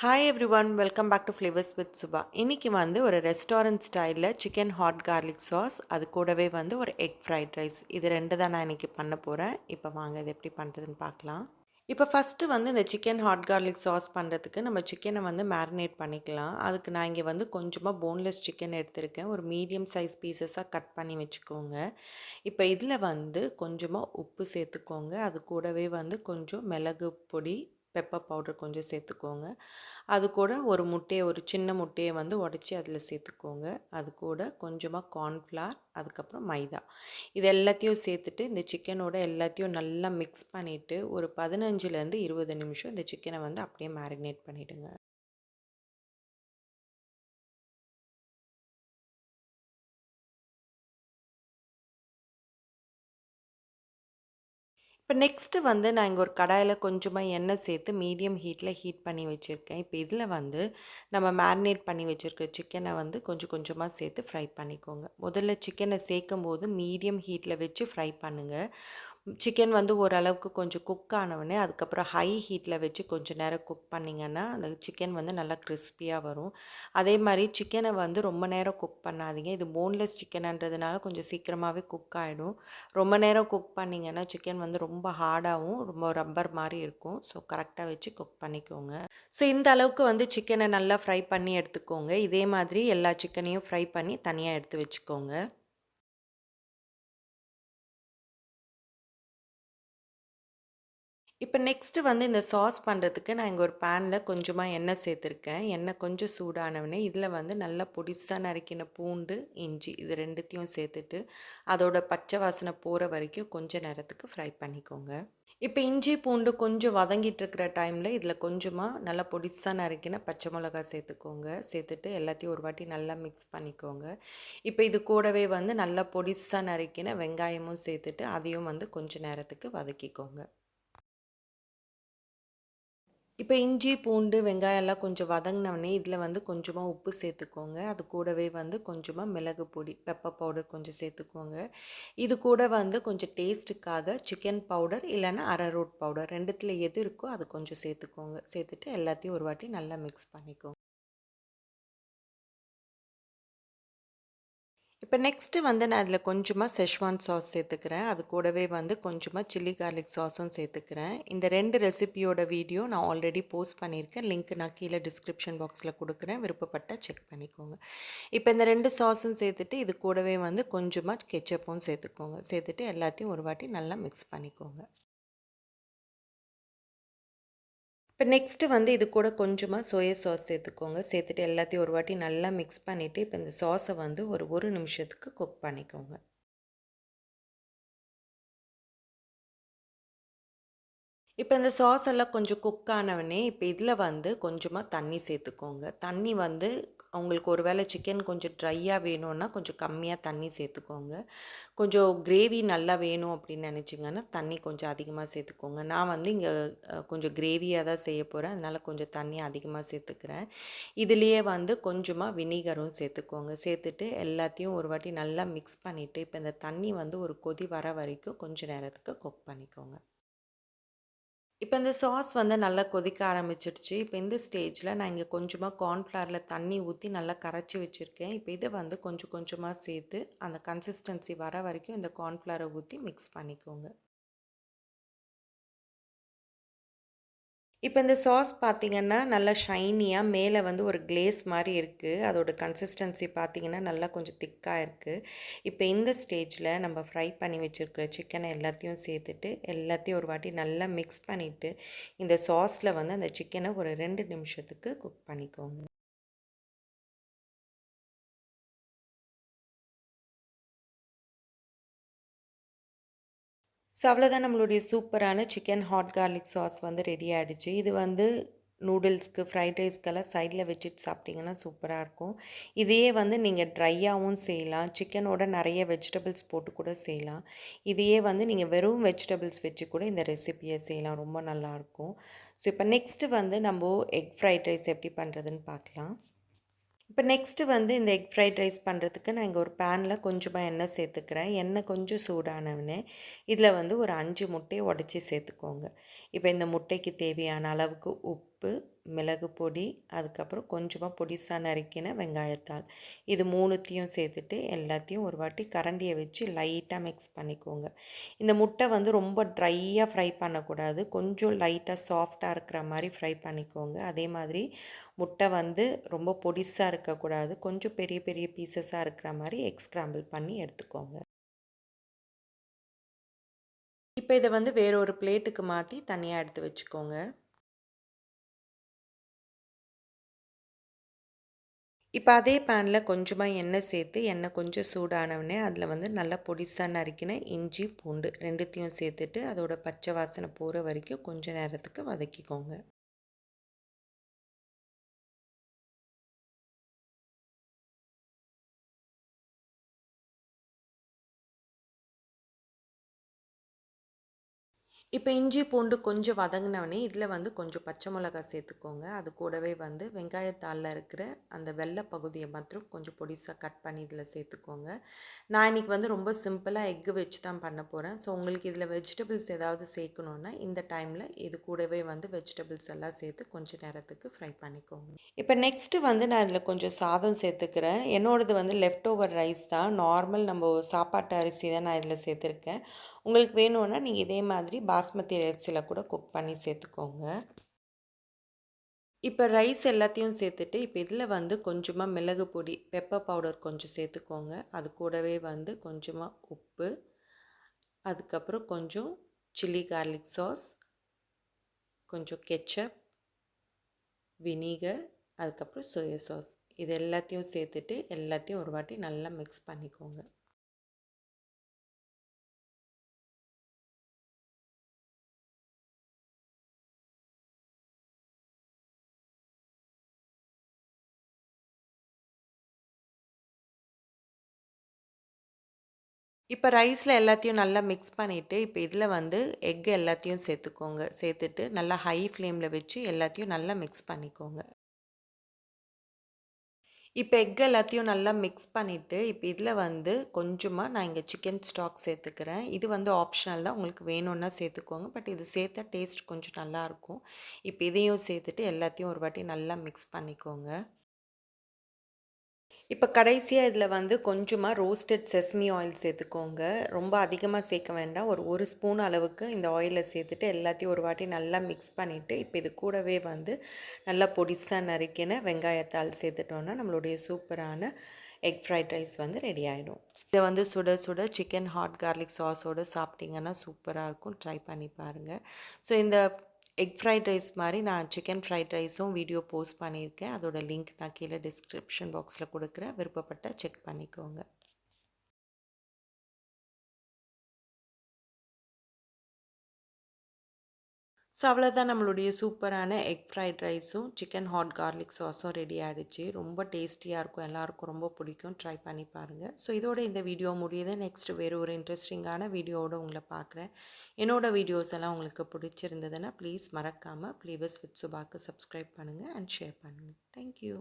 Hi everyone welcome back to flavours with Subha. இன்றைக்கி வந்து ஒரு ரெஸ்டாரண்ட் ஸ்டைலில் சிக்கன் ஹாட் கார்லிக் சாஸ், அது கூடவே வந்து ஒரு எக் ஃப்ரைட் ரைஸ், இது ரெண்டு தான் நான் இன்றைக்கி பண்ண போகிறேன். இப்போ வாங்க இது எப்படி பண்ணுறதுன்னு பார்க்கலாம். இப்போ ஃபஸ்ட்டு வந்து இந்த சிக்கன் ஹாட் கார்லிக் சாஸ் பண்ணுறதுக்கு நம்ம சிக்கனை வந்து மேரினேட் பண்ணிக்கலாம். அதுக்கு நான் இங்கே வந்து கொஞ்சமாக போன்லெஸ் சிக்கன் எடுத்திருக்கேன். ஒரு மீடியம் சைஸ் பீசஸாக கட் பண்ணி வச்சுக்கோங்க. இப்போ இதில் வந்து கொஞ்சமாக உப்பு சேர்த்துக்கோங்க. அது கூடவே வந்து கொஞ்சம் மிளகு பொடி, பெப்பர் பவுடர் கொஞ்சம் சேர்த்துக்கோங்க. அது கூட ஒரு முட்டையை, ஒரு சின்ன முட்டையை வந்து உடச்சி அதில் சேர்த்துக்கோங்க. அது கூட கொஞ்சமாக கார்ன்ஃப்ளவர், அதுக்கப்புறம் மைதா, இது எல்லாத்தையும் சேர்த்துட்டு இந்த சிக்கனோட எல்லாத்தையும் நல்லா மிக்ஸ் பண்ணிவிட்டு ஒரு 15லேருந்து 20 நிமிஷம் இந்த சிக்கனை வந்து அப்படியே மேரினேட் பண்ணிவிடுங்க. இப்போ நெக்ஸ்ட்டு வந்து நான் இங்கே ஒரு கடாயில் கொஞ்சமாக எண்ணெய் சேர்த்து மீடியம் ஹீட்டில் ஹீட் பண்ணி வச்சுருக்கேன். இப்போ இதில் வந்து நம்ம மேரினேட் பண்ணி வச்சுருக்க சிக்கனை வந்து கொஞ்சம் கொஞ்சமாக சேர்த்து ஃப்ரை பண்ணிக்கோங்க. முதல்ல சிக்கனை சேர்க்கும்போது மீடியம் ஹீட்டில் வச்சு ஃப்ரை பண்ணுங்கள். சிக்கன் வந்து ஓரளவுக்கு கொஞ்சம் குக் ஆனவுடனே அதுக்கப்புறம் ஹை ஹீட்டில் வச்சு கொஞ்சம் நேரம் குக் பண்ணிங்கன்னா அந்த சிக்கன் வந்து நல்லா கிறிஸ்பியாக வரும். அதே மாதிரி சிக்கனை வந்து ரொம்ப நேரம் குக் பண்ணாதீங்க. இது போன்லெஸ் சிக்கனுன்றதுனால கொஞ்சம் சீக்கிரமாகவே குக் ஆகிடும். ரொம்ப நேரம் குக் பண்ணிங்கன்னா சிக்கன் வந்து ரொம்ப ஹார்டாகவும் ரொம்ப ரப்பர் மாதிரி இருக்கும். ஸோ கரெக்டாக வச்சு குக் பண்ணிக்கோங்க. ஸோ இந்த அளவுக்கு வந்து சிக்கனை நல்லா ஃப்ரை பண்ணி எடுத்துக்கோங்க. இதே மாதிரி எல்லா சிக்கனையும் ஃப்ரை பண்ணி தனியாக எடுத்து வச்சுக்கோங்க. இப்போ நெக்ஸ்ட்டு வந்து இந்த சாஸ் பண்ணுறதுக்கு நான் இங்கே ஒரு பேனில் கொஞ்சமாக எண்ணெய் சேர்த்துருக்கேன். எண்ணெய் கொஞ்சம் சூடானவுடனே இதில் வந்து நல்லா பொடிசாக நறுக்கின பூண்டு, இஞ்சி இது 2த்தையும் சேர்த்துட்டு அதோட பச்சை வாசனை போகிற வரைக்கும் கொஞ்ச நேரத்துக்கு ஃப்ரை பண்ணிக்கோங்க. இப்போ இஞ்சி பூண்டு கொஞ்சம் வதங்கிட்டு இருக்கிற டைமில் இதில் கொஞ்சமாக நல்லா பொடிசாக நறுக்கின பச்சை மிளகா சேர்த்துக்கோங்க. சேர்த்துட்டு எல்லாத்தையும் ஒரு வாட்டி நல்லா மிக்ஸ் பண்ணிக்கோங்க. இப்போ இது கூடவே வந்து நல்லா பொடிசாக நறுக்கின வெங்காயமும் சேர்த்துட்டு அதையும் வந்து கொஞ்ச நேரத்துக்கு வதக்கிக்கோங்க. இப்போ இஞ்சி, பூண்டு, வெங்காயம் எல்லாம் கொஞ்சம் வதங்கினோடனே இதில் வந்து கொஞ்சமாக உப்பு சேர்த்துக்கோங்க. அது கூடவே வந்து கொஞ்சமாக மிளகு பொடி, பெப்பர் பவுடர் கொஞ்சம் சேர்த்துக்கோங்க. இது கூட வந்து கொஞ்சம் டேஸ்ட்டுக்காக சிக்கன் பவுடர் இல்லைன்னா அரரோட் பவுடர் 2த்துல எது இருக்கோ அது கொஞ்சம் சேர்த்துக்கோங்க. சேர்த்துட்டு எல்லாத்தையும் ஒரு வாட்டி நல்லா மிக்ஸ் பண்ணிக்கோங்க. இப்போ நெக்ஸ்ட்டு வந்து நான் அதில் கொஞ்சமாக செஷ்வான் சாஸ் சேர்த்துக்கிறேன். அது கூடவே வந்து கொஞ்சமாக சில்லி கார்லிக் சாஸும் சேர்த்துக்கிறேன். இந்த 2 ரெசிபியோட வீடியோ நான் ஆல்ரெடி போஸ்ட் பண்ணியிருக்கேன். லிங்க் நான் கீழே டிஸ்கிரிப்ஷன் பாக்ஸில் கொடுக்குறேன். விருப்பப்பட்டால் செக் பண்ணிக்கோங்க. இப்போ இந்த 2 சாஸும் சேர்த்துட்டு இது கூடவே வந்து கொஞ்சமாக கெச்சப்பும் சேர்த்துக்கோங்க. சேர்த்துட்டு எல்லாத்தையும் ஒரு வாட்டி நல்லா மிக்ஸ் பண்ணிக்கோங்க. இப்போ நெக்ஸ்ட்டு வந்து இது கூட கொஞ்சமாக சோயா சாஸ் சேர்த்துக்கோங்க. சேர்த்துட்டு எல்லாத்தையும் ஒரு வாட்டி நல்லா மிக்ஸ் பண்ணிவிட்டு இப்போ இந்த சாஸை வந்து ஒரு 1 நிமிஷத்துக்கு குக் பண்ணிக்கோங்க. இப்போ இந்த சாஸ் எல்லாம் கொஞ்சம் குக் ஆனவுடனே இப்போ இதில் வந்து கொஞ்சமாக தண்ணி சேர்த்துக்கோங்க. தண்ணி வந்து உங்களுக்கு ஒரு வேளை சிக்கன் கொஞ்சம் ட்ரையாக வேணும்னா கொஞ்சம் கம்மியாக தண்ணி சேர்த்துக்கோங்க. கொஞ்சம் கிரேவி நல்லா வேணும் அப்படின்னு நினச்சிங்கன்னா தண்ணி கொஞ்சம் அதிகமாக சேர்த்துக்கோங்க. நான் வந்து இங்கே கொஞ்சம் கிரேவியாக தான் செய்ய போகிறேன். அதனால் கொஞ்சம் தண்ணி அதிகமாக சேர்த்துக்கிறேன். இதுலேயே வந்து கொஞ்சமாக வினிகரும் சேர்த்துக்கோங்க. சேர்த்துட்டு எல்லாத்தையும் ஒரு வாட்டி நல்லா மிக்ஸ் பண்ணிவிட்டு இப்போ இந்த தண்ணி வந்து ஒரு கொதி வர வரைக்கும் கொஞ்சம் நேரத்துக்கு குக் பண்ணிக்கோங்க. இப்போ இந்த சாஸ் வந்து நல்லா கொதிக்க ஆரம்பிச்சிடுச்சு. இப்போ இந்த ஸ்டேஜில் நான் இங்கே கொஞ்சமாக கார்ன்ஃப்ளவரில் தண்ணி ஊற்றி நல்லா கரைச்சி வச்சுருக்கேன். இப்போ இதை வந்து கொஞ்சம் கொஞ்சமாக சேர்த்து அந்த கன்சிஸ்டன்சி வர வரைக்கும் இந்த கார்ன்ஃப்ளவரை ஊற்றி மிக்ஸ் பண்ணிக்கோங்க. இப்போ இந்த சாஸ் பார்த்தீங்கன்னா, நல்லா ஷைனியாக மேலே வந்து ஒரு கிளேஸ் மாரி இருக்கு. அதோட கன்சிஸ்டன்சி பார்த்தீங்கன்னா, நல்லா கொஞ்சம் திக்கா இருக்கு. இப்போ இந்த ஸ்டேஜில நம்ம ஃப்ரை பண்ணி வச்சிருக்கிற சிக்கன எல்லாத்தையும் சேர்த்துட்டு, எல்லாத்தையும் ஒரு வாட்டி நல்லா மிக்ஸ் பண்ணிட்டு, இந்த சாஸ்ல வந்து அந்த சிக்கன ஒரு 2 நிமிஷத்துக்கு குக் பண்ணிக்கோங்க. ஸோ அவ்வளோதான், நம்மளுடைய சூப்பரான சிக்கன் ஹாட் கார்லிக் சாஸ் வந்து ரெடி ஆகிடுச்சு. இது வந்து நூடுல்ஸ்க்கு, ஃப்ரைட் ரைஸ்க்கெல்லாம் சைடில் வச்சுட்டு சாப்பிட்டிங்கன்னா சூப்பராக இருக்கும். இதையே வந்து நீங்கள் ட்ரையாகவும் செய்யலாம். சிக்கனோட நிறைய வெஜிடபிள்ஸ் போட்டு கூட செய்யலாம். இதையே வந்து நீங்கள் வெறும் வெஜிடபிள்ஸ் வச்சு கூட இந்த ரெசிப்பியை செய்யலாம். ரொம்ப நல்லாயிருக்கும். ஸோ இப்போ நெக்ஸ்ட்டு வந்து நம்ம எக் ஃப்ரைட் ரைஸ் எப்படி பண்ணுறதுன்னு பார்க்கலாம். இப்போ நெக்ஸ்ட்டு வந்து இந்த எக் ஃப்ரைட் ரைஸ் பண்ணுறதுக்கு நான் இங்கே ஒரு பேனில் கொஞ்சமாக எண்ணெய் சேர்த்துக்கிறேன். எண்ணெய் கொஞ்சம் சூடானவுடனே இதில் வந்து ஒரு 5 முட்டையை உடச்சி சேர்த்துக்கோங்க. இப்போ இந்த முட்டைக்கு தேவையான அளவுக்கு உப்பு, மிளகு பொடி, அதுக்கப்புறம் கொஞ்சமாக பொடிசா நறுக்கின வெங்காயத்தாள், இது 3த்தையும் சேர்த்துட்டு எல்லாத்தையும் ஒரு வாட்டி கரண்டியை வச்சு லைட்டாக மிக்ஸ் பண்ணிக்கோங்க. இந்த முட்டை வந்து ரொம்ப ட்ரையாக ஃப்ரை பண்ணக்கூடாது, கொஞ்சம் லைட்டாக சாஃப்டாக இருக்கிற மாதிரி ஃப்ரை பண்ணிக்கோங்க. அதே மாதிரி முட்டை வந்து ரொம்ப பொடிசாக இருக்கக்கூடாது, கொஞ்சம் பெரிய பெரிய பீசஸாக இருக்கிற மாதிரி எக் ஸ்க்ராம்பிள் பண்ணி எடுத்துக்கோங்க. இப்போ இதை வந்து வேற ஒரு பிளேட்டுக்கு மாற்றி தனியாக எடுத்து வச்சுக்கோங்க. இப்போ அதே பேனில் கொஞ்சமாக எண்ணெய் சேர்த்து எண்ணெய் கொஞ்சம் சூடானவுடனே அதில் வந்து நல்லா பொடிசாக நறுக்கின இஞ்சி பூண்டு ரெண்டுத்தையும் சேர்த்துட்டு அதோட பச்சை வாசனை போகிற வரைக்கும் கொஞ்சம் நேரத்துக்கு வதக்கிக்கோங்க. இப்போ இஞ்சி பூண்டு கொஞ்சம் வதங்கினவொடனே இதில் வந்து கொஞ்சம் பச்சை மிளகாய் சேர்த்துக்கோங்க. அது கூடவே வந்து வெங்காயத்தாளில் இருக்கிற அந்த வெள்ளை பகுதியை மாத்திரம் கொஞ்சம் பொடிசாக கட் பண்ணி இதில் சேர்த்துக்கோங்க. நான் இன்றைக்கி வந்து ரொம்ப சிம்பிளாக எக்கு வச்சு தான் பண்ண போகிறேன். ஸோ உங்களுக்கு இதில் வெஜிடபிள்ஸ் ஏதாவது சேர்க்கணுன்னா இந்த டைமில் இது கூடவே வந்து வெஜிடபிள்ஸ் எல்லாம் சேர்த்து கொஞ்சம் நேரத்துக்கு ஃப்ரை பண்ணிக்கோங்க. இப்போ நெக்ஸ்ட்டு வந்து நான் இதில் கொஞ்சம் சாதம் சேர்த்துக்கிறேன். என்னோடது வந்து லெஃப்ட் ஓவர் ரைஸ் தான், நார்மல் நம்ம சாப்பாட்டு அரிசி தான் நான் இதில் சேர்த்துருக்கேன். உங்களுக்கு வேணும்னா நீங்கள் இதே மாதிரி பாஸ்மதி அரிசியில் கூட குக் பண்ணி சேர்த்துக்கோங்க. இப்போ ரைஸ் எல்லாத்தையும் சேர்த்துட்டு இப்போ இதில் வந்து கொஞ்சமாக மிளகு பொடி பெப்பர் பவுடர் கொஞ்சம் சேர்த்துக்கோங்க. அது கூடவே வந்து கொஞ்சமாக உப்பு, அதுக்கப்புறம் கொஞ்சம் சில்லி கார்லிக் சாஸ், கொஞ்சம் கெச்சப், வினிகர், அதுக்கப்புறம் சோயா சாஸ், இது எல்லாத்தையும் சேர்த்துட்டு எல்லாத்தையும் ஒரு வாட்டி நல்லா மிக்ஸ் பண்ணிக்கோங்க. இப்போ ரைஸில் எல்லாத்தையும் நல்லா மிக்ஸ் பண்ணிவிட்டு இப்போ இதில் வந்து எக் எல்லாத்தையும் சேர்த்துக்கோங்க. சேர்த்துட்டு நல்லா ஹை ஃப்ளேமில் வச்சு எல்லாத்தையும் நல்லா மிக்ஸ் பண்ணிக்கோங்க. இப்போ எக் எல்லாத்தையும் நல்லா மிக்ஸ் பண்ணிவிட்டு இப்போ இதில் வந்து கொஞ்சமாக நான் இங்கே சிக்கன் ஸ்டாக் சேர்த்துக்கிறேன். இது வந்து ஆப்ஷனல் தான், உங்களுக்கு வேணும்னா சேர்த்துக்கோங்க. பட் இது சேர்த்தா டேஸ்ட் கொஞ்சம் நல்லாயிருக்கும். இப்போ இதையும் சேர்த்துட்டு எல்லாத்தையும் ஒரு வாட்டி நல்லா மிக்ஸ் பண்ணிக்கோங்க. இப்போ கடைசியாக இதில் வந்து கொஞ்சமாக ரோஸ்டட் செஸ்மி ஆயில் சேர்த்துக்கோங்க. ரொம்ப அதிகமாக சேர்க்க வேண்டாம். ஒரு ஸ்பூன் அளவுக்கு இந்த ஆயிலை சேர்த்துட்டு எல்லாத்தையும் ஒரு வாட்டி நல்லா மிக்ஸ் பண்ணிவிட்டு இப்போ இது கூடவே வந்து நல்லா பொடிசாக நறுக்கின வெங்காயத்தாள் சேர்த்துட்டோன்னா நம்மளுடைய சூப்பரான எக் ஃப்ரைட் ரைஸ் வந்து ரெடி ஆகிடும். இதை வந்து சுட சுட சிக்கன் ஹாட் கார்லிக் சாஸோடு சாப்பிட்டிங்கன்னா சூப்பராக இருக்கும். ட்ரை பண்ணி பாருங்கள். ஸோ இந்த எக் ஃப்ரைட் ரைஸ் மாதிரி நான் சிக்கன் ஃப்ரைட் ரைஸும் வீடியோ போஸ்ட் பண்ணியிருக்கேன். அதோட லிங்க் நான் கீழே டிஸ்கிரிப்ஷன் பாக்ஸில் கொடுக்குறேன். விருப்பப்பட்ட செக் பண்ணிக்கோங்க. ஸோ அவ்வளோதான், நம்மளுடைய சூப்பரான எக் ஃப்ரைட் ரைஸும் சிக்கன் ஹாட் கார்லிக் சாஸும் ரெடி ஆகிடுச்சு. ரொம்ப டேஸ்டியாக இருக்கும், எல்லாருக்கும் ரொம்ப பிடிக்கும். ட்ரை பண்ணி பாருங்கள். ஸோ இதோட இந்த வீடியோ முடியுது. நெக்ஸ்ட் வேறு ஒரு இன்ட்ரெஸ்டிங்கான வீடியோவோடு உங்களை பார்க்குறேன். என்னோடய வீடியோஸ் எல்லாம் உங்களுக்கு பிடிச்சிருந்ததுன்னா ப்ளீஸ் மறக்காமல் ஃப்ளேவர்ஸ் வித் சுபாக்கு சப்ஸ்கிரைப் பண்ணுங்கள் அண்ட் ஷேர் பண்ணுங்கள். தேங்க்யூ.